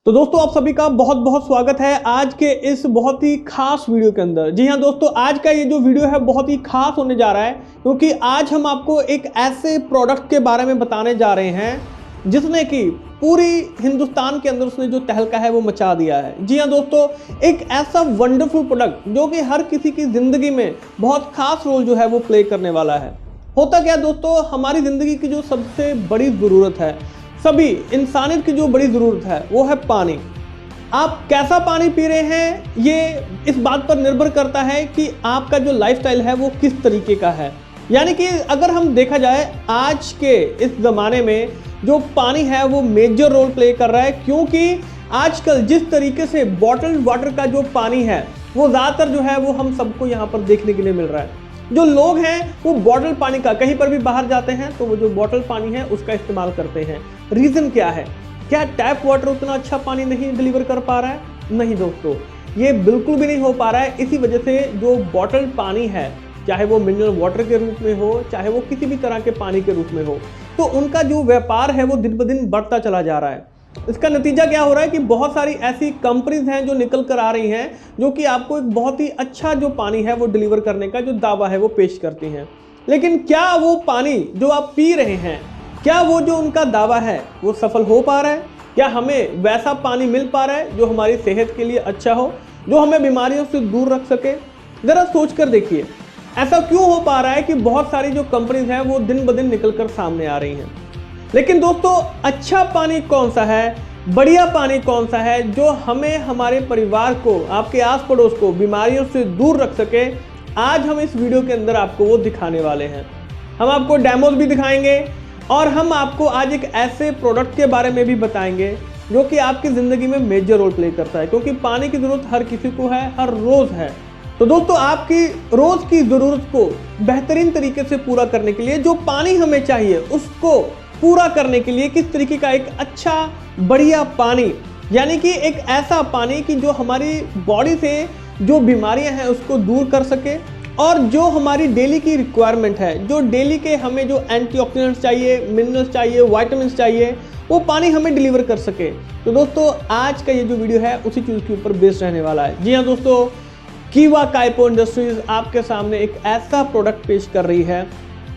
तो दोस्तों आप सभी का बहुत बहुत स्वागत है आज के इस बहुत ही खास वीडियो के अंदर। जी हाँ दोस्तों, आज का ये जो वीडियो है बहुत ही खास होने जा रहा है क्योंकि आज हम आपको एक ऐसे प्रोडक्ट के बारे में बताने जा रहे हैं जिसने कि पूरी हिंदुस्तान के अंदर उसने जो तहलका है वो मचा दिया है। जी हाँ दोस्तों, एक ऐसा वंडरफुल प्रोडक्ट जो कि हर किसी की जिंदगी में बहुत खास रोल जो है वो प्ले करने वाला है। होता क्या दोस्तों, हमारी जिंदगी की जो सबसे बड़ी ज़रूरत है, सभी इंसानियत की जो बड़ी ज़रूरत है वो है पानी। आप कैसा पानी पी रहे हैं ये इस बात पर निर्भर करता है कि आपका जो लाइफस्टाइल है वो किस तरीके का है। यानी कि अगर हम देखा जाए आज के इस ज़माने में जो पानी है वो मेजर रोल प्ले कर रहा है, क्योंकि आजकल जिस तरीके से बॉटल्ड वाटर का जो पानी है वो ज़्यादातर जो है वो हम सबको यहाँ पर देखने के लिए मिल रहा है। जो लोग हैं वो बॉटल पानी का, कहीं पर भी बाहर जाते हैं तो वो जो बॉटल पानी है उसका इस्तेमाल करते हैं। रीज़न क्या है? क्या टैप वाटर उतना अच्छा पानी नहीं डिलीवर कर पा रहा है? नहीं दोस्तों, ये बिल्कुल भी नहीं हो पा रहा है। इसी वजह से जो बॉटल पानी है, चाहे वो मिनरल वाटर के रूप में हो, चाहे वो किसी भी तरह के पानी के रूप में हो, तो उनका जो व्यापार है वो दिन ब दिन बढ़ता चला जा रहा है। इसका नतीजा क्या हो रहा है कि बहुत सारी ऐसी कंपनीज हैं जो निकल कर आ रही हैं जो कि आपको एक बहुत ही अच्छा जो पानी है वो डिलीवर करने का जो दावा है वो पेश करती हैं। लेकिन क्या वो पानी जो आप पी रहे हैं, क्या वो जो उनका दावा है वो सफल हो पा रहा है? क्या हमें वैसा पानी मिल पा रहा है जो हमारी सेहत के लिए अच्छा हो, जो हमें बीमारियों से दूर रख सके? ज़रा सोच कर देखिए, ऐसा क्यों हो पा रहा है कि बहुत सारी जो कंपनीज हैं वो दिन ब दिन निकल कर सामने आ रही हैं। लेकिन दोस्तों, अच्छा पानी कौन सा है, बढ़िया पानी कौन सा है जो हमें, हमारे परिवार को, आपके आस पड़ोस को बीमारियों से दूर रख सके, आज हम इस वीडियो के अंदर आपको वो दिखाने वाले हैं। हम आपको डेमोज भी दिखाएंगे और हम आपको आज एक ऐसे प्रोडक्ट के बारे में भी बताएंगे जो कि आपकी ज़िंदगी में मेजर रोल प्ले करता है, क्योंकि पानी की ज़रूरत हर किसी को है, हर रोज़ है। तो दोस्तों, आपकी रोज़ की ज़रूरत को बेहतरीन तरीके से पूरा करने के लिए जो पानी हमें चाहिए उसको पूरा करने के लिए किस तरीके का एक अच्छा बढ़िया पानी, यानी कि एक ऐसा पानी कि जो हमारी बॉडी से जो बीमारियां हैं उसको दूर कर सके और जो हमारी डेली की रिक्वायरमेंट है, जो डेली के हमें जो एंटीऑक्सीडेंट्स चाहिए, मिनरल्स चाहिए, विटामिन्स चाहिए, वो पानी हमें डिलीवर कर सके। तो दोस्तों, आज का ये जो वीडियो है उसी चीज़ के ऊपर बेस्ड रहने वाला है। जी हाँ दोस्तों, कीवा काइपो इंडस्ट्रीज आपके सामने एक ऐसा प्रोडक्ट पेश कर रही है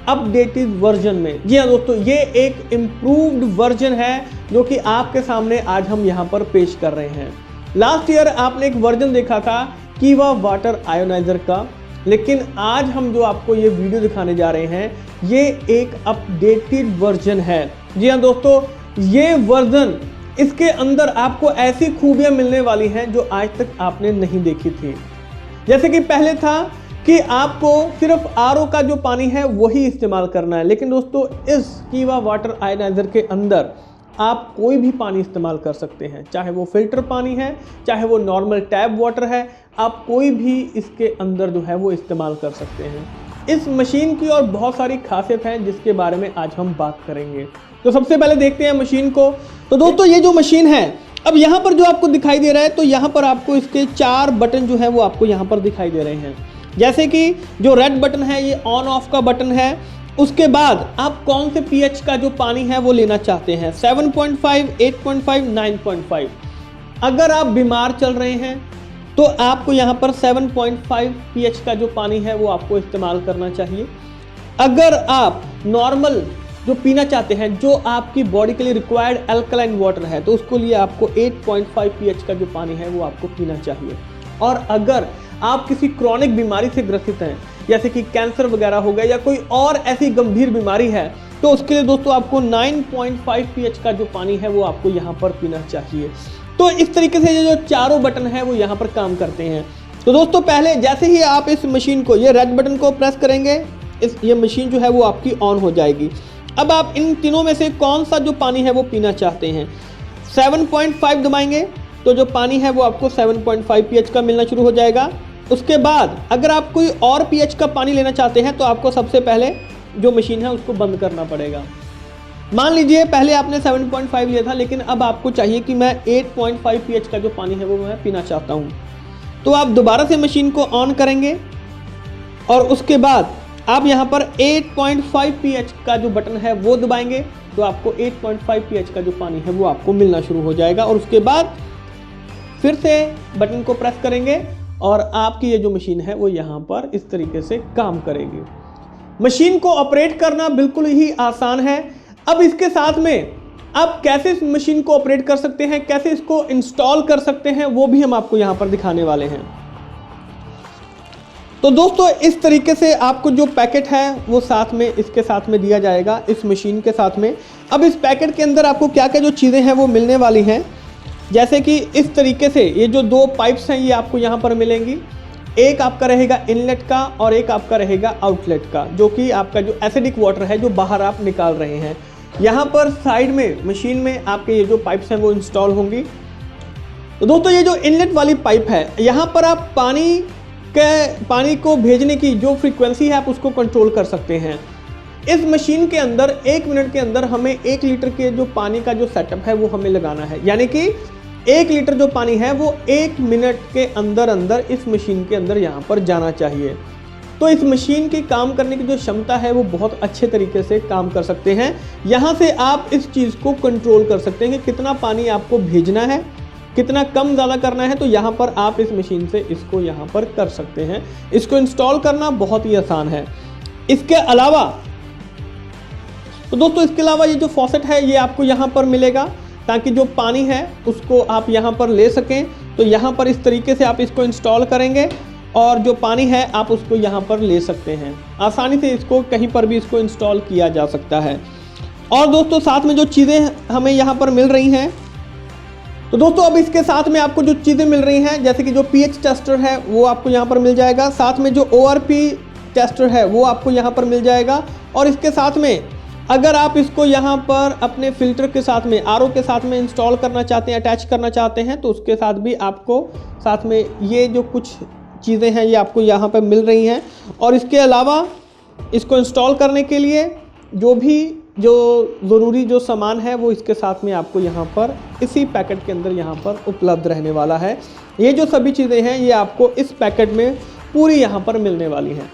अपडेटेड वर्जन में। जी हाँ दोस्तों, ये एक इम्प्रूव्ड वर्जन है जो कि आपके सामने आज हम यहाँ पर पेश कर रहे हैं। लास्ट ईयर आपने एक वर्जन देखा था कीवा वाटर आयोनाइजर का, लेकिन आज हम जो आपको ये वीडियो दिखाने जा रहे हैं ये एक अपडेटेड वर्जन है। जी हाँ दोस्तों, ये वर्जन, इसके अंदर आपको ऐसी खूबियाँ मिलने वाली हैं जो आज तक आपने नहीं देखी थी। जैसे कि पहले था कि आपको सिर्फ आरओ का जो पानी है वही इस्तेमाल करना है, लेकिन दोस्तों इस कीवा वाटर आयोनाइजर के अंदर आप कोई भी पानी इस्तेमाल कर सकते हैं, चाहे वो फिल्टर पानी है, चाहे वो नॉर्मल टैप वाटर है, आप कोई भी इसके अंदर जो है वो इस्तेमाल कर सकते हैं। इस मशीन की और बहुत सारी खासियत हैं जिसके बारे में आज हम बात करेंगे। तो सबसे पहले देखते हैं मशीन को। तो दोस्तों, ये जो मशीन है, अब यहाँ पर जो आपको दिखाई दे रहा है, तो यहाँ पर आपको इसके 4 बटन जो है वो आपको यहाँ पर दिखाई दे रहे हैं। जैसे कि जो रेड बटन है ये ऑन ऑफ का बटन है। उसके बाद आप कौन से पीएच का जो पानी है वो लेना चाहते हैं, 7.5, 8.5, 9.5। अगर आप बीमार चल रहे हैं तो आपको यहाँ पर 7.5 पीएच का जो पानी है वो आपको इस्तेमाल करना चाहिए। अगर आप नॉर्मल जो पीना चाहते हैं, जो आपकी बॉडी के लिए रिक्वायर्ड अल्कलाइन वाटर है, तो उसको लिए आपको 8.5 पीएच का जो पानी है वो आपको पीना चाहिए। और अगर आप किसी क्रॉनिक बीमारी से ग्रसित हैं, जैसे कि कैंसर वगैरह हो गया या कोई और ऐसी गंभीर बीमारी है, तो उसके लिए दोस्तों आपको 9.5 पीएच का जो पानी है वो आपको यहाँ पर पीना चाहिए। तो इस तरीके से ये जो चारों बटन है वो यहाँ पर काम करते हैं। तो दोस्तों, पहले जैसे ही आप इस मशीन को, ये रेड बटन को प्रेस करेंगे, ये मशीन जो है वो आपकी ऑन हो जाएगी। अब आप इन तीनों में से कौन सा जो पानी है वो पीना चाहते हैं, 7.5 दबाएंगे तो जो पानी है वो आपको 7.5 पीएच का मिलना शुरू हो जाएगा। उसके बाद अगर आप कोई और पीएच का पानी लेना चाहते हैं तो आपको सबसे पहले जो मशीन है उसको बंद करना पड़ेगा। मान लीजिए पहले आपने 7.5 लिया था, लेकिन अब आपको चाहिए कि मैं 8.5 पीएच का जो पानी है वो मैं पीना चाहता हूँ, तो आप दोबारा से मशीन को ऑन करेंगे और उसके बाद आप यहाँ पर 8.5 पीएच का जो बटन है वो दबाएंगे तो आपको 8.5 pH का जो पानी है वो आपको मिलना शुरू हो जाएगा। और उसके बाद फिर से बटन को प्रेस करेंगे और आपकी ये जो मशीन है वो यहाँ पर इस तरीके से काम करेगी। मशीन को ऑपरेट करना बिल्कुल ही आसान है। अब इसके साथ में आप कैसे इस मशीन को ऑपरेट कर सकते हैं, कैसे इसको इंस्टॉल कर सकते हैं, वो भी हम आपको यहाँ पर दिखाने वाले हैं। तो दोस्तों इस तरीके से आपको जो पैकेट है वो साथ में इसके साथ में दिया जाएगा इस मशीन के साथ में। अब इस पैकेट के अंदर आपको क्या क्या जो चीज़ें हैं वो मिलने वाली हैं, जैसे कि इस तरीके से ये जो 2 पाइप्स हैं ये आपको यहाँ पर मिलेंगी। एक आपका रहेगा इनलेट का और एक आपका रहेगा आउटलेट का, जो कि आपका जो एसिडिक वाटर है जो बाहर आप निकाल रहे हैं। यहाँ पर साइड में मशीन में आपके ये जो पाइप्स हैं वो इंस्टॉल होंगी। तो दोस्तों ये जो इनलेट वाली पाइप है, यहाँ पर आप पानी को भेजने की जो फ्रीक्वेंसी है आप उसको कंट्रोल कर सकते हैं। इस मशीन के अंदर 1 मिनट के अंदर हमें 1 लीटर के जो पानी का जो सेटअप है वो हमें लगाना है, यानी कि 1 लीटर जो पानी है वो 1 मिनट के अंदर अंदर इस मशीन के अंदर यहाँ पर जाना चाहिए। तो इस मशीन की काम करने की जो क्षमता है वो बहुत अच्छे तरीके से काम कर सकते हैं। यहाँ से आप इस चीज़ को कंट्रोल कर सकते हैं कि कितना पानी आपको भेजना है, कितना कम ज़्यादा करना है। तो यहाँ पर आप इस मशीन से इसको यहाँ पर कर सकते हैं। इसको इंस्टॉल करना बहुत ही आसान है। इसके अलावा तो दोस्तों इसके अलावा ये जो फॉसेट है ये आपको यहाँ पर मिलेगा, ताकि जो पानी है उसको आप यहाँ पर ले सकें। तो यहाँ पर इस तरीके से आप इसको इंस्टॉल करेंगे और जो पानी है आप उसको यहाँ पर ले सकते हैं। आसानी से इसको कहीं पर भी इसको इंस्टॉल किया जा सकता है। और दोस्तों साथ में जो चीज़ें हमें यहाँ पर मिल रही हैं, तो दोस्तों अब इसके साथ में आपको जो चीज़ें मिल रही हैं, जैसे कि जो pH टेस्टर है वो आपको यहाँ पर मिल जाएगा। साथ में जो ORP टेस्टर है वो आपको यहाँ पर मिल जाएगा। और इसके साथ में अगर आप इसको यहाँ पर अपने फ़िल्टर के साथ में, RO के साथ में इंस्टॉल करना चाहते हैं, अटैच करना चाहते हैं, तो उसके साथ भी आपको साथ में ये जो कुछ चीज़ें हैं ये आपको यहाँ पर मिल रही हैं। और इसके अलावा इसको इंस्टॉल करने के लिए जो ज़रूरी जो सामान है वो इसके साथ में आपको यहाँ पर इसी पैकेट के अंदर यहाँ पर उपलब्ध रहने वाला है। ये जो सभी चीज़ें हैं ये आपको इस पैकेट में पूरी यहाँ पर मिलने वाली हैं।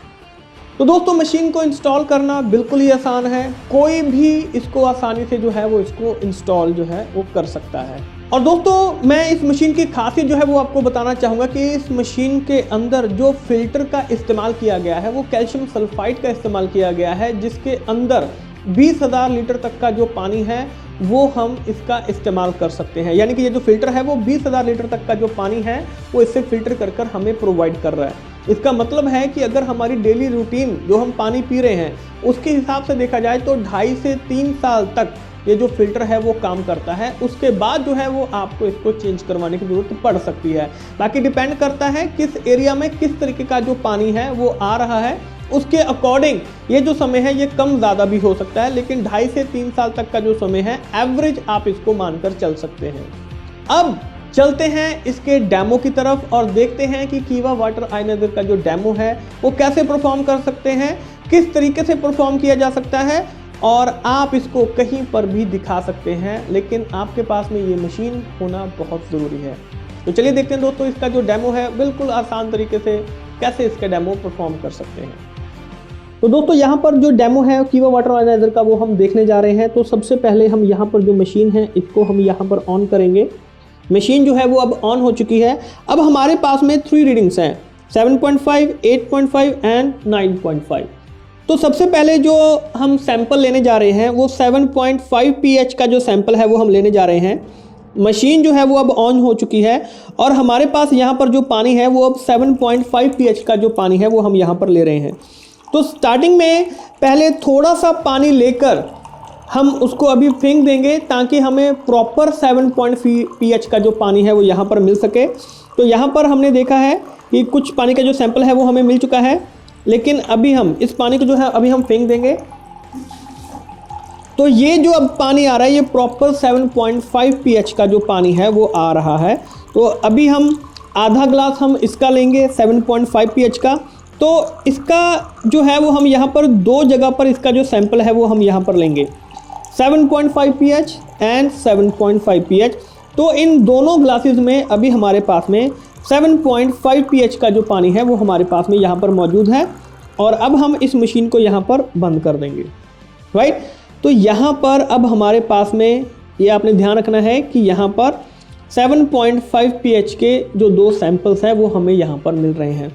तो दोस्तों मशीन को इंस्टॉल करना बिल्कुल ही आसान है, कोई भी इसको आसानी से जो है वो इसको इंस्टॉल जो है वो कर सकता है। और दोस्तों मैं इस मशीन की खासियत जो है वो आपको बताना चाहूँगा कि इस मशीन के अंदर जो फिल्टर का इस्तेमाल किया गया है वो कैल्शियम सल्फाइड का इस्तेमाल किया गया है, जिसके अंदर 20,000 लीटर तक का जो पानी है वो हम इसका इस्तेमाल कर सकते हैं। यानी कि ये जो फिल्टर है वो 20,000 लीटर तक का जो पानी है वो इससे फिल्टर कर हमें प्रोवाइड कर रहा है। इसका मतलब है कि अगर हमारी डेली रूटीन जो हम पानी पी रहे हैं उसके हिसाब से देखा जाए तो 2.5 से 3 साल तक ये जो फिल्टर है वो काम करता है। उसके बाद जो है वो आपको इसको चेंज करवाने की ज़रूरत पड़ सकती है। बाकी डिपेंड करता है किस एरिया में किस तरीके का जो पानी है वो आ रहा है, उसके अकॉर्डिंग ये जो समय है ये कम ज़्यादा भी हो सकता है, लेकिन 2.5 से 3 साल तक का जो समय है एवरेज आप इसको मानकर चल सकते हैं। अब चलते हैं इसके डेमो की तरफ और देखते हैं कि कीवा वाटर आयनाइजर का जो डेमो है वो कैसे परफॉर्म कर सकते हैं, किस तरीके से परफॉर्म किया जा सकता है, और आप इसको कहीं पर भी दिखा सकते हैं, लेकिन आपके पास में ये मशीन होना बहुत ज़रूरी है। तो चलिए देखते हैं दोस्तों इसका जो डेमो है बिल्कुल आसान तरीके से कैसे इसका डेमो परफॉर्म कर सकते हैं। तो दोस्तों यहाँ पर जो डेमो है कीवा वाटर आयनाइजर का वो हम देखने जा रहे हैं। तो सबसे पहले हम यहाँ पर जो मशीन है इसको हम यहाँ पर ऑन करेंगे। मशीन जो है वो अब ऑन हो चुकी है। अब हमारे पास में 3 रीडिंग्स हैं, 7.5, 8.5 एंड 9.5। तो सबसे पहले जो हम सैंपल लेने जा रहे हैं वो 7.5 pH का जो सैंपल है वो हम लेने जा रहे हैं। मशीन जो है वो अब ऑन हो चुकी है और हमारे पास यहाँ पर जो पानी है वो अब 7.5 pH का जो पानी है वो हम यहाँ पर ले रहे हैं। तो स्टार्टिंग में पहले थोड़ा सा पानी लेकर हम उसको अभी फेंक देंगे ताकि हमें प्रॉपर 7.5 pH का जो पानी है वो यहाँ पर मिल सके। तो यहाँ पर हमने देखा है कि कुछ पानी का जो सैंपल है वो हमें मिल चुका है, लेकिन अभी हम इस पानी को जो है अभी हम फेंक देंगे। तो ये जो अब पानी आ रहा है ये प्रॉपर 7.5 pH का जो पानी है वो आ रहा है। तो अभी हम आधा ग्लास हम इसका लेंगे 7.5 pH का। तो इसका जो है वो हम यहाँ पर 2 जगह पर इसका जो सैंपल है वो हम यहाँ पर लेंगे, 7.5 pH एंड 7.5 pH। तो इन दोनों ग्लासेस में अभी हमारे पास में 7.5 pH का जो पानी है वो हमारे पास में यहाँ पर मौजूद है। और अब हम इस मशीन को यहाँ पर बंद कर देंगे, राइट। तो यहाँ पर अब हमारे पास में ये आपने ध्यान रखना है कि यहाँ पर 7.5 pH के जो 2 सैंपल्स हैं वो हमें यहाँ पर मिल रहे हैं।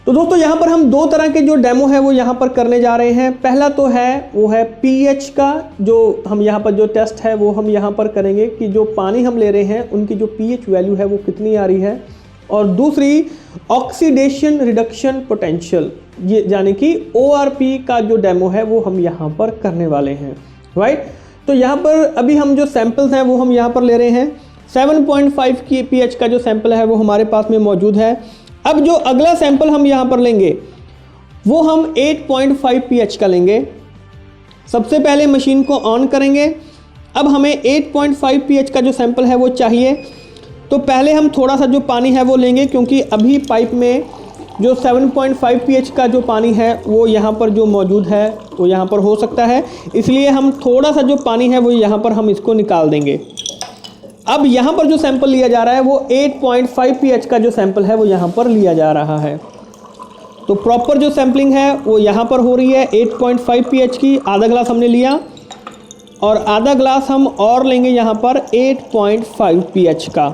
तो दोस्तों यहाँ पर हम 2 तरह के जो डेमो है वो यहाँ पर करने जा रहे हैं। पहला तो है वो है pH का, जो हम यहाँ पर जो टेस्ट है वो हम यहाँ पर करेंगे कि जो पानी हम ले रहे हैं उनकी जो pH वैल्यू है वो कितनी आ रही है। और दूसरी ऑक्सीडेशन रिडक्शन पोटेंशियल, ये यानी कि ORP का जो डेमो है वो हम यहाँ पर करने वाले हैं, राइट। तो यहाँ पर अभी हम जो सैंपल्स हैं वो हम यहाँ पर ले रहे हैं। 7.5 की pH का जो सैंपल है वो हमारे पास में मौजूद है। अब जो अगला सैंपल हम यहाँ पर लेंगे वो हम 8.5 pH का लेंगे। सबसे पहले मशीन को ऑन करेंगे। अब हमें 8.5 pH का जो सैंपल है वो चाहिए, तो पहले हम थोड़ा सा जो पानी है वो लेंगे, क्योंकि अभी पाइप में जो 7.5 pH का जो पानी है वो यहाँ पर जो मौजूद है वो यहाँ पर हो सकता है, इसलिए हम थोड़ा सा जो पानी है वो यहाँ पर हम इसको निकाल देंगे। अब यहाँ पर जो सैंपल लिया जा रहा है वो 8.5 pH का जो सैंपल है वो यहाँ पर लिया जा रहा है। तो प्रॉपर जो सैंपलिंग है वो यहाँ पर हो रही है 8.5 pH की। आधा ग्लास हमने लिया और आधा ग्लास हम और लेंगे यहाँ पर 8.5 pH का।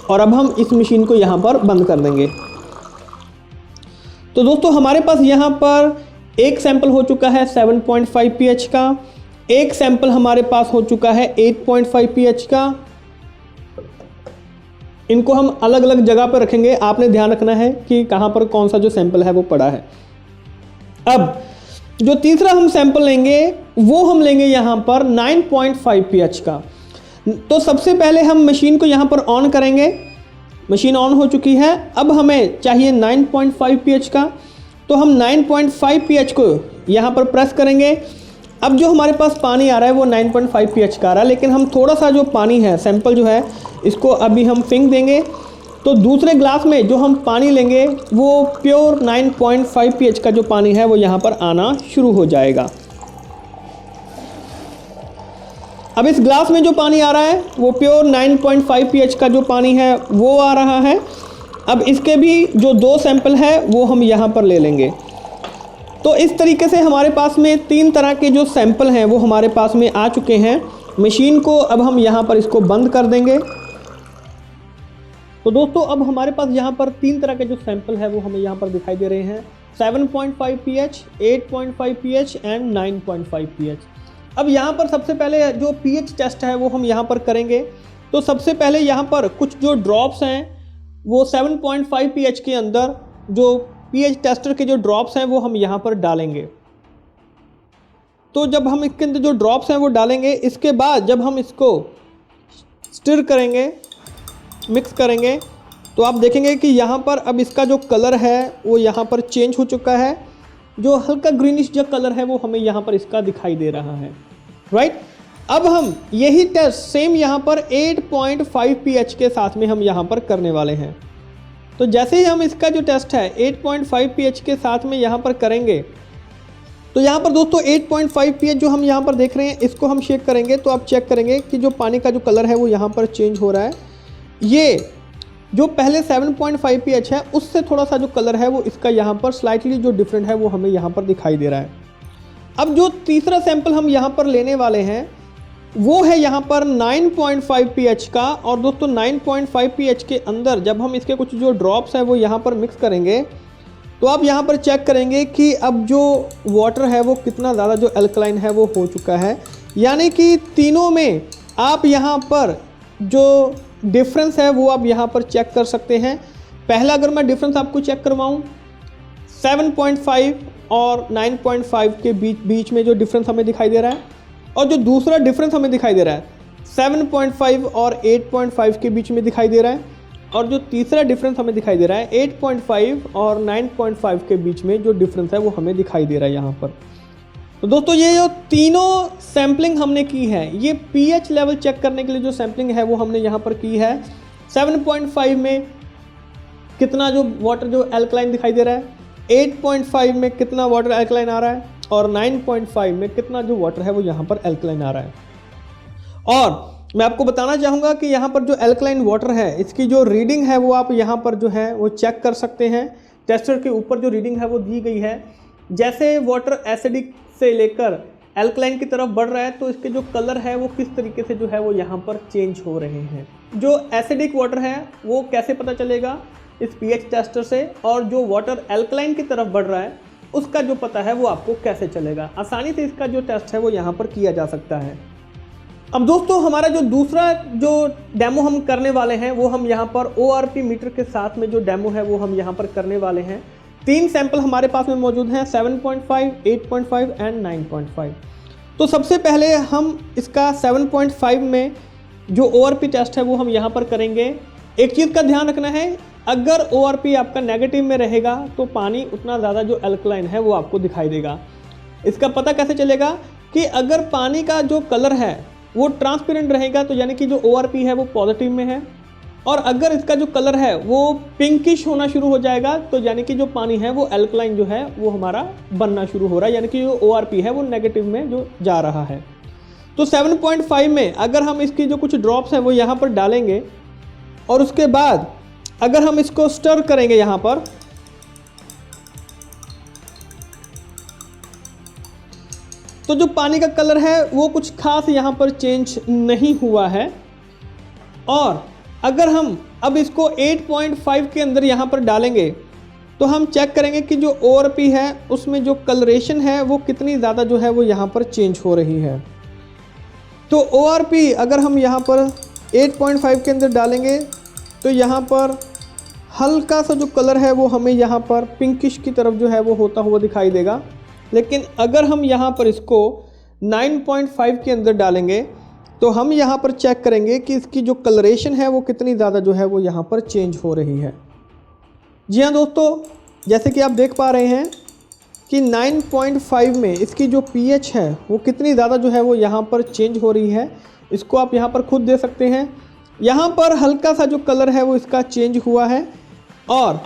और अब हम इस मशीन को यहाँ पर बंद कर देंगे। तो दोस्तों हमारे पास यहाँ पर एक सैंपल हो चुका है 7.5 pH का, एक सैंपल हमारे पास हो चुका है 8.5 pH का। इनको हम अलग अलग जगह पर रखेंगे, आपने ध्यान रखना है कि कहाँ पर कौन सा जो सैंपल है वो पड़ा है। अब जो तीसरा हम सैंपल लेंगे वो हम लेंगे यहाँ पर 9.5 pH का। तो सबसे पहले हम मशीन को यहाँ पर ऑन करेंगे। मशीन ऑन हो चुकी है। अब हमें चाहिए 9.5 pH का, तो हम 9.5 pH को यहाँ पर प्रेस करेंगे। अब जो हमारे पास पानी आ रहा है वो 9.5 pH का आ रहा है, लेकिन हम थोड़ा सा जो पानी है सैंपल जो है इसको अभी हम फेंक देंगे। तो दूसरे ग्लास में जो हम पानी लेंगे वो प्योर 9.5 pH का जो पानी है वो यहाँ पर आना शुरू हो जाएगा। अब इस ग्लास में जो पानी आ रहा है वो प्योर 9.5 pH का जो पानी है वो आ रहा है। अब इसके भी जो 2 सैंपल है वो हम यहाँ पर ले लेंगे। तो इस तरीके से हमारे पास में 3 तरह के जो सैंपल हैं वो हमारे पास में आ चुके हैं। मशीन को अब हम यहाँ पर इसको बंद कर देंगे। तो दोस्तों अब हमारे पास यहाँ पर 3 तरह के जो सैंपल है वो हमें यहाँ पर दिखाई दे रहे हैं, 7.5 pH, 8.5 pH एंड 9.5 pH। अब यहाँ पर सबसे पहले जो pH टेस्ट है वो हम यहाँ पर करेंगे। तो सबसे पहले यहाँ पर कुछ जो ड्रॉप्स हैं वो 7.5 pH के अंदर जो pH टेस्टर के जो ड्रॉप्स हैं वो हम यहाँ पर डालेंगे। तो जब हम इसके अंदर जो ड्रॉप्स हैं वो डालेंगे, इसके बाद जब हम इसको स्टिर करेंगे, मिक्स करेंगे, तो आप देखेंगे कि यहाँ पर अब इसका जो कलर है वो यहाँ पर चेंज हो चुका है। जो हल्का ग्रीनिश जो कलर है वो हमें यहाँ पर इसका दिखाई दे रहा है, राइट। अब हम यही टेस्ट सेम यहाँ पर 8.5 pH के साथ में हम यहाँ पर करने वाले हैं। तो जैसे ही हम इसका जो टेस्ट है 8.5 pH के साथ में यहाँ पर करेंगे, तो यहाँ पर दोस्तों 8.5 pH जो हम यहाँ पर देख रहे हैं इसको हम चेक करेंगे, तो आप चेक करेंगे कि जो पानी का जो कलर है वो यहाँ पर चेंज हो रहा है। ये जो पहले 7.5 pH है उससे थोड़ा सा जो कलर है वो इसका यहाँ पर स्लाइटली जो डिफरेंट है वो हमें यहाँ पर दिखाई दे रहा है। अब जो तीसरा सैंपल हम यहाँ पर लेने वाले हैं वो है यहाँ पर 9.5 pH का। और दोस्तों 9.5 pH के अंदर जब हम इसके कुछ जो ड्रॉप्स है वो यहाँ पर मिक्स करेंगे, तो आप यहाँ पर चेक करेंगे कि अब जो वाटर है वो कितना ज़्यादा जो अल्कलाइन है वो हो चुका है। यानी कि तीनों में आप यहाँ पर जो डिफरेंस है वो आप यहाँ पर चेक कर सकते हैं। पहला अगर मैं डिफरेंस आपको चेक करवाऊँ 7.5 और 9.5 के बीच में जो डिफरेंस हमें दिखाई दे रहा है, और जो दूसरा डिफरेंस हमें दिखाई दे रहा है 7.5 और 8.5 के बीच में दिखाई दे रहा है, और जो तीसरा डिफरेंस हमें दिखाई दे रहा है 8.5 और 9.5 के बीच में जो डिफरेंस है वो हमें दिखाई दे रहा है यहाँ पर। तो दोस्तों ये जो तीनों सैम्पलिंग हमने की है, ये pH लेवल चेक करने के लिए जो सैम्पलिंग है वो हमने यहाँ पर की है। 7.5 में कितना जो वाटर जो एल्कलाइन दिखाई दे रहा है, 8.5 में कितना वाटर एल्कलाइन आ रहा है, और 9.5 में कितना जो वाटर है वो यहाँ पर एल्कलाइन आ रहा है। और मैं आपको बताना चाहूँगा कि यहाँ पर जो एल्कलाइन वाटर है इसकी जो रीडिंग है वो आप यहाँ पर जो है वो चेक कर सकते हैं। टेस्टर के ऊपर जो रीडिंग है वो दी गई है। जैसे वाटर एसिडिक से लेकर एल्कलाइन की तरफ बढ़ रहा है तो इसके जो कलर है वो किस तरीके से जो है वो यहाँ पर चेंज हो रहे हैं। जो एसिडिक वाटर है वो कैसे पता चलेगा इस पीएच टेस्टर से, और जो वाटर एल्कलाइन की तरफ बढ़ रहा है उसका जो पता है वो आपको कैसे चलेगा। आसानी से इसका जो टेस्ट है वो यहाँ पर किया जा सकता है। अब दोस्तों हमारा जो दूसरा जो डेमो हम करने वाले हैं वो हम यहाँ पर ORP मीटर के साथ में जो डेमो है वो हम यहाँ पर करने वाले हैं। 3 सैंपल हमारे पास में मौजूद हैं, 7.5, 8.5 एंड 9.5। तो सबसे पहले हम इसका 7.5 में जो ORP टेस्ट है वो हम यहाँ पर करेंगे। एक चीज़ का ध्यान रखना है, अगर ORP आपका नेगेटिव में रहेगा तो पानी उतना ज़्यादा जो एल्कलाइन है वो आपको दिखाई देगा। इसका पता कैसे चलेगा कि अगर पानी का जो कलर है वो ट्रांसपेरेंट रहेगा तो यानी कि जो ORP है वो पॉजिटिव में है, और अगर इसका जो कलर है वो पिंकिश होना शुरू हो जाएगा तो यानी कि जो पानी है वो एल्कलाइन जो है वो हमारा बनना शुरू हो रहा है, यानी कि जो ORP है वो नेगेटिव में जो जा रहा है। तो 7.5 में अगर हम इसकी जो कुछ ड्रॉप्स हैं वो यहाँ पर डालेंगे और उसके बाद अगर हम इसको स्टर करेंगे यहाँ पर, तो जो पानी का कलर है वो कुछ खास यहाँ पर चेंज नहीं हुआ है। और अगर हम अब इसको 8.5 के अंदर यहाँ पर डालेंगे तो हम चेक करेंगे कि जो ORP है उसमें जो कलरेशन है वो कितनी ज़्यादा जो है वो यहाँ पर चेंज हो रही है। तो ORP अगर हम यहाँ पर 8.5 के अंदर डालेंगे तो यहाँ पर हल्का सा जो कलर है वो हमें यहाँ पर पिंकिश की तरफ जो है वो होता हुआ दिखाई देगा। लेकिन अगर हम यहाँ पर इसको 9.5 के अंदर डालेंगे तो हम यहाँ पर चेक करेंगे कि इसकी जो कलरेशन है वो कितनी ज़्यादा जो है वो यहाँ पर चेंज हो रही है। जी हाँ दोस्तों, जैसे कि आप देख पा रहे हैं कि 9.5 में इसकी जो pH है वो कितनी ज़्यादा जो है वो यहाँ पर चेंज हो रही है। इसको आप यहाँ पर खुद दे सकते हैं। यहाँ पर हल्का सा जो कलर है वो इसका चेंज हुआ है, और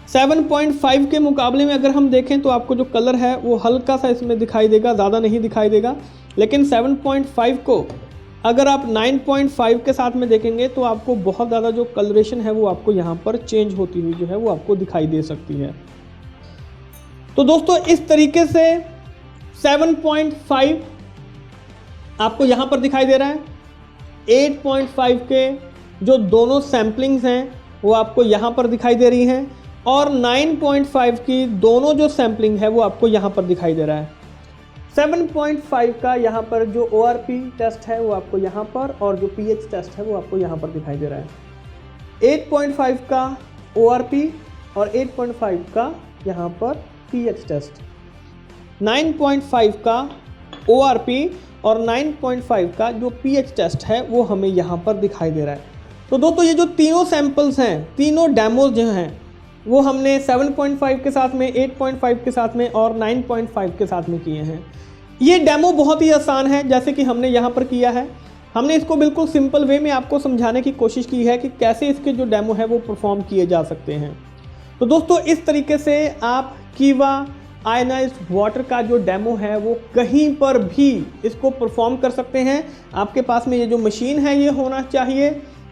7.5 के मुकाबले में अगर हम देखें तो आपको जो कलर है वो हल्का सा इसमें दिखाई देगा, ज़्यादा नहीं दिखाई देगा। लेकिन 7.5 को अगर आप 9.5 के साथ में देखेंगे तो आपको बहुत ज़्यादा जो कलरेशन है वो आपको यहाँ पर चेंज होती हुई जो है वो आपको दिखाई दे सकती है। तो दोस्तों इस तरीके से 7.5 आपको यहाँ पर दिखाई दे रहा है। 8.5 के जो दोनों सैम्पलिंग्स हैं वो आपको यहाँ पर दिखाई दे रही हैं, और 9.5 की दोनों जो सैम्पलिंग है वो आपको यहाँ पर दिखाई दे रहा है। 7.5 का यहाँ पर जो ORP टेस्ट है वो आपको यहाँ पर, और जो pH टेस्ट है वो आपको यहाँ पर दिखाई दे रहा है। 8.5 का ORP और 8.5 का यहाँ पर pH टेस्ट, 9.5 का ORP और 9.5 का जो pH टेस्ट है वो हमें यहाँ पर दिखाई दे रहा है। तो दोस्तों ये जो तीनों सैंपल्स हैं, तीनों डेमोज जो हैं वो हमने 7.5 के साथ में, 8.5 के साथ में और 9.5 के साथ में किए हैं। ये डेमो बहुत ही आसान है जैसे कि हमने यहाँ पर किया है। हमने इसको बिल्कुल सिंपल वे में आपको समझाने की कोशिश की है कि कैसे इसके जो डेमो है वो परफॉर्म किए जा सकते हैं। तो दोस्तों इस तरीके से आप कीवा आयनाइज्ड वाटर का जो डेमो है वो कहीं पर भी इसको परफॉर्म कर सकते हैं। आपके पास में ये जो मशीन है ये होना चाहिए।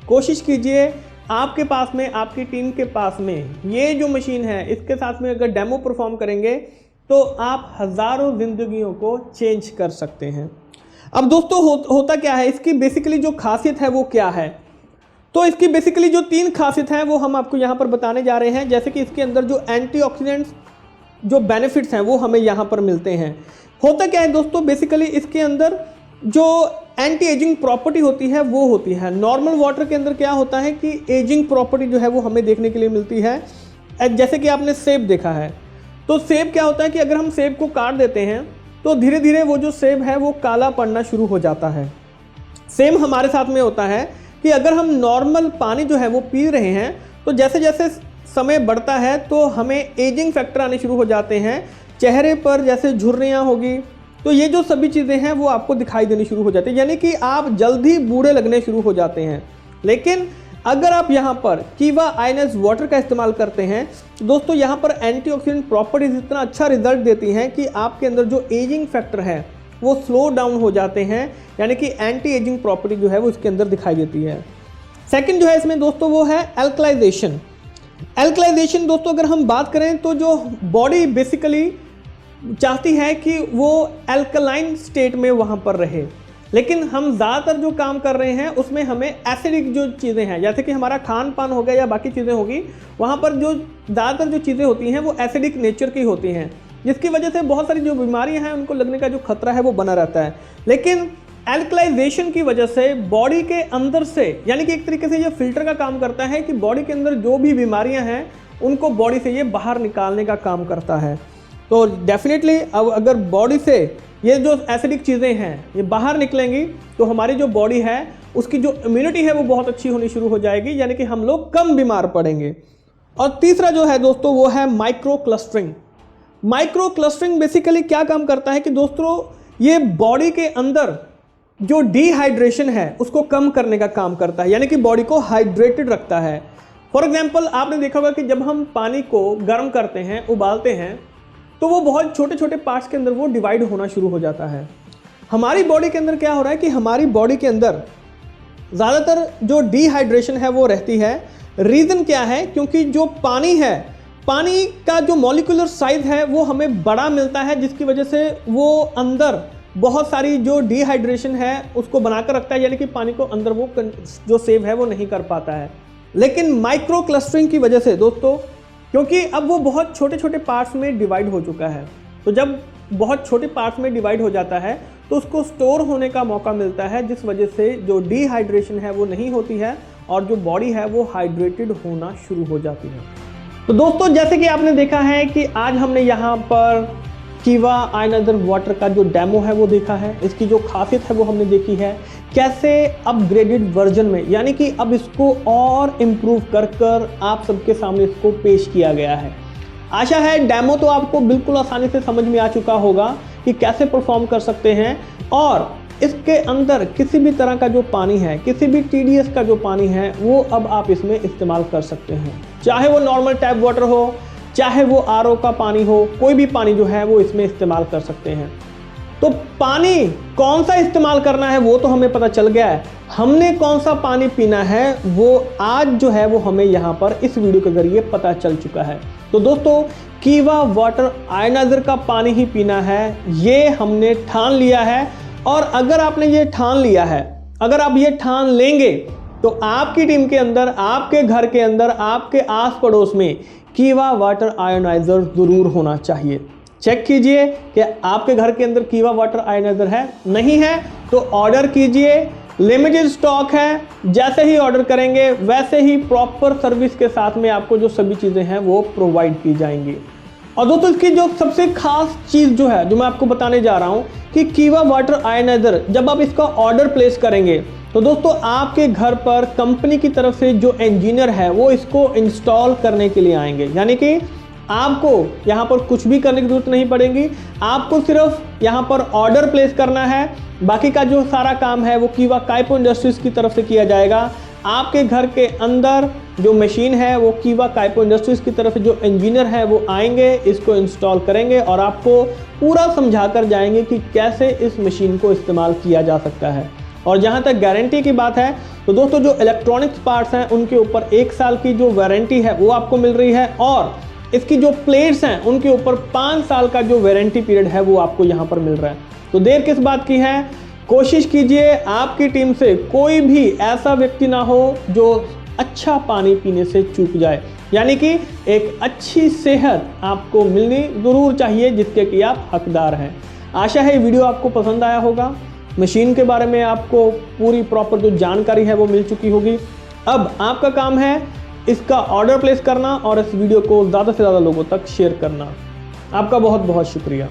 कोशिश कीजिए आपके पास में, आपकी टीम के पास में ये जो मशीन है इसके साथ में अगर डेमो परफॉर्म करेंगे तो आप हज़ारों जिंदगियों को चेंज कर सकते हैं। अब दोस्तों होता क्या है, इसकी बेसिकली जो खासियत है वो क्या है, तो इसकी बेसिकली जो 3 खासियत है वो हम आपको यहाँ पर बताने जा रहे हैं। जैसे कि इसके अंदर जो एंटीऑक्सीडेंट्स जो बेनिफिट्स हैं वो हमें यहाँ पर मिलते हैं। होता क्या है दोस्तों, बेसिकली इसके अंदर जो एंटी एजिंग प्रॉपर्टी होती है वो होती है। नॉर्मल वाटर के अंदर क्या होता है कि एजिंग प्रॉपर्टी जो है वो हमें देखने के लिए मिलती है। जैसे कि आपने सेब देखा है, तो सेब क्या होता है कि अगर हम सेब को काट देते हैं तो धीरे धीरे वो जो सेब है वो काला पड़ना शुरू हो जाता है। सेम हमारे साथ में होता है कि अगर हम नॉर्मल पानी जो है वो पी रहे हैं तो जैसे जैसे समय बढ़ता है तो हमें एजिंग फैक्टर आने शुरू हो जाते हैं। चेहरे पर जैसे झुर्रियाँ होगी तो ये जो सभी चीज़ें हैं वो आपको दिखाई देनी शुरू हो जाती है, यानी कि आप जल्दी बूढ़े लगने शुरू हो जाते हैं। लेकिन अगर आप यहाँ पर कीवा आयनाइज्ड वाटर का इस्तेमाल करते हैं तो दोस्तों यहाँ पर एंटीऑक्सीडेंट प्रॉपर्टीज इतना अच्छा रिजल्ट देती हैं कि आपके अंदर जो एजिंग फैक्टर है वो स्लो डाउन हो जाते हैं, यानी कि एंटी एजिंग प्रॉपर्टी जो है वो इसके अंदर दिखाई देती है। सेकंड जो है इसमें दोस्तों वो है एल्कलाइजेशन। एल्कलाइजेशन दोस्तों अगर हम बात करें तो जो बॉडी बेसिकली चाहती है कि वो एल्कलाइन स्टेट में वहाँ पर रहे, लेकिन हम ज़्यादातर जो काम कर रहे हैं उसमें हमें एसिडिक जो चीज़ें हैं, जैसे कि हमारा खान पान हो गया या बाकी चीज़ें होगी, वहाँ पर जो ज़्यादातर जो चीज़ें होती हैं वो एसिडिक नेचर की होती हैं, जिसकी वजह से बहुत सारी जो बीमारियाँ हैं उनको लगने का जो खतरा है वो बना रहता है। लेकिन एल्कलाइजेशन की वजह से बॉडी के अंदर से, यानी कि एक तरीके से ये फिल्टर का काम करता है कि बॉडी के अंदर जो भी बीमारियां हैं उनको बॉडी से ये बाहर निकालने का काम करता है। तो डेफिनेटली अब अगर बॉडी से ये जो एसिडिक चीज़ें हैं ये बाहर निकलेंगी तो हमारी जो बॉडी है उसकी जो इम्यूनिटी है वो बहुत अच्छी होनी शुरू हो जाएगी, यानी कि हम लोग कम बीमार पड़ेंगे। और तीसरा जो है दोस्तों वो है micro clustering. Micro clustering basically क्या काम करता है कि दोस्तों ये बॉडी के अंदर जो डिहाइड्रेशन है उसको कम करने का काम करता है, यानी कि बॉडी को हाइड्रेटेड रखता है। फॉर एग्जांपल आपने देखा होगा कि जब हम पानी को गर्म करते हैं, उबालते हैं, तो वो बहुत छोटे छोटे पार्ट्स के अंदर वो डिवाइड होना शुरू हो जाता है। हमारी बॉडी के अंदर क्या हो रहा है कि हमारी बॉडी के अंदर ज़्यादातर जो डिहाइड्रेशन है वो रहती है। रीज़न क्या है? क्योंकि जो पानी है, पानी का जो मॉलिक्यूलर साइज है वो हमें बड़ा मिलता है, जिसकी वजह से वो अंदर बहुत सारी जो डिहाइड्रेशन है उसको बनाकर रखता है, यानी कि पानी को अंदर वो जो सेव है वो नहीं कर पाता है। लेकिन माइक्रो क्लस्टरिंग की वजह से दोस्तों, क्योंकि अब वो बहुत छोटे छोटे पार्ट्स में डिवाइड हो चुका है, तो जब बहुत छोटे पार्ट्स में डिवाइड हो जाता है तो उसको स्टोर होने का मौका मिलता है, जिस वजह से जो डिहाइड्रेशन है वो नहीं होती है और जो बॉडी है वो हाइड्रेटेड होना शुरू हो जाती है। तो दोस्तों जैसे कि आपने देखा है कि आज हमने यहाँ पर कीवा आयनाइजर वाटर का जो डेमो है वो देखा है, इसकी जो खासियत है वो हमने देखी है, कैसे अपग्रेडेड वर्जन में, यानी कि अब इसको और इम्प्रूव कर आप सबके सामने इसको पेश किया गया है। आशा है डेमो तो आपको बिल्कुल आसानी से समझ में आ चुका होगा कि कैसे परफॉर्म कर सकते हैं, और इसके अंदर किसी भी तरह का जो पानी है, किसी भी TDS का जो पानी है वो अब आप इसमें इस्तेमाल कर सकते हैं, चाहे वो नॉर्मल टैप वाटर हो, चाहे वो RO का पानी हो, कोई भी पानी जो है वो इसमें इस्तेमाल कर सकते हैं। तो पानी कौन सा इस्तेमाल करना है वो तो हमें पता चल गया है, हमने कौन सा पानी पीना है वो आज जो है वो हमें यहाँ पर इस वीडियो के जरिए पता चल चुका है। तो दोस्तों कीवा वाटर आयनाइजर का पानी ही पीना है, ये हमने ठान लिया है। और अगर आपने ये ठान लिया है, अगर आप ये ठान लेंगे तो आपकी टीम के अंदर, आपके घर के अंदर, आपके आस पड़ोस में कीवा वाटर आयोनाइजर ज़रूर होना चाहिए। चेक कीजिए कि आपके घर के अंदर कीवा वाटर आयोनाइजर है, नहीं है तो ऑर्डर कीजिए, लिमिटेड स्टॉक है। जैसे ही ऑर्डर करेंगे वैसे ही प्रॉपर सर्विस के साथ में आपको जो सभी चीज़ें हैं वो प्रोवाइड की जाएंगी। और दोस्तों इसकी जो सबसे खास चीज़ जो है, जो मैं आपको बताने जा रहा हूँ कि कीवा वाटर आयोनाइजर जब आप इसका ऑर्डर प्लेस करेंगे तो दोस्तों आपके घर पर कंपनी की तरफ से जो इंजीनियर है वो इसको इंस्टॉल करने के लिए आएंगे, यानी कि आपको यहाँ पर कुछ भी करने की जरूरत नहीं पड़ेगी, आपको सिर्फ यहाँ पर ऑर्डर प्लेस करना है। बाकी का जो सारा काम है वो कीवा काइपो इंडस्ट्रीज की तरफ से किया जाएगा। आपके घर के अंदर जो मशीन है वो कीवा काइपो इंडस्ट्रीज की तरफ से जो इंजीनियर है वो आएंगे, इसको इंस्टॉल करेंगे और आपको पूरा समझा कर जाएंगे कि कैसे इस मशीन को इस्तेमाल किया जा सकता है। और जहाँ तक गारंटी की बात है तो दोस्तों जो इलेक्ट्रॉनिक्स पार्ट्स हैं उनके ऊपर 1 साल की जो वारंटी है वो आपको मिल रही है, और इसकी जो प्लेट्स हैं उनके ऊपर 5 साल का जो वारंटी पीरियड है वो आपको यहाँ पर मिल रहा है। तो देर किस बात की है, कोशिश कीजिए आपकी टीम से कोई भी ऐसा व्यक्ति ना हो जो अच्छा पानी पीने से चूक जाए, यानी कि एक अच्छी सेहत आपको मिलनी ज़रूर चाहिए जिसके कि आप हकदार हैं। आशा है ये वीडियो आपको पसंद आया होगा, मशीन के बारे में आपको पूरी प्रॉपर जो जानकारी है वो मिल चुकी होगी। अब आपका काम है इसका ऑर्डर प्लेस करना और इस वीडियो को ज़्यादा से ज़्यादा लोगों तक शेयर करना। आपका बहुत बहुत शुक्रिया।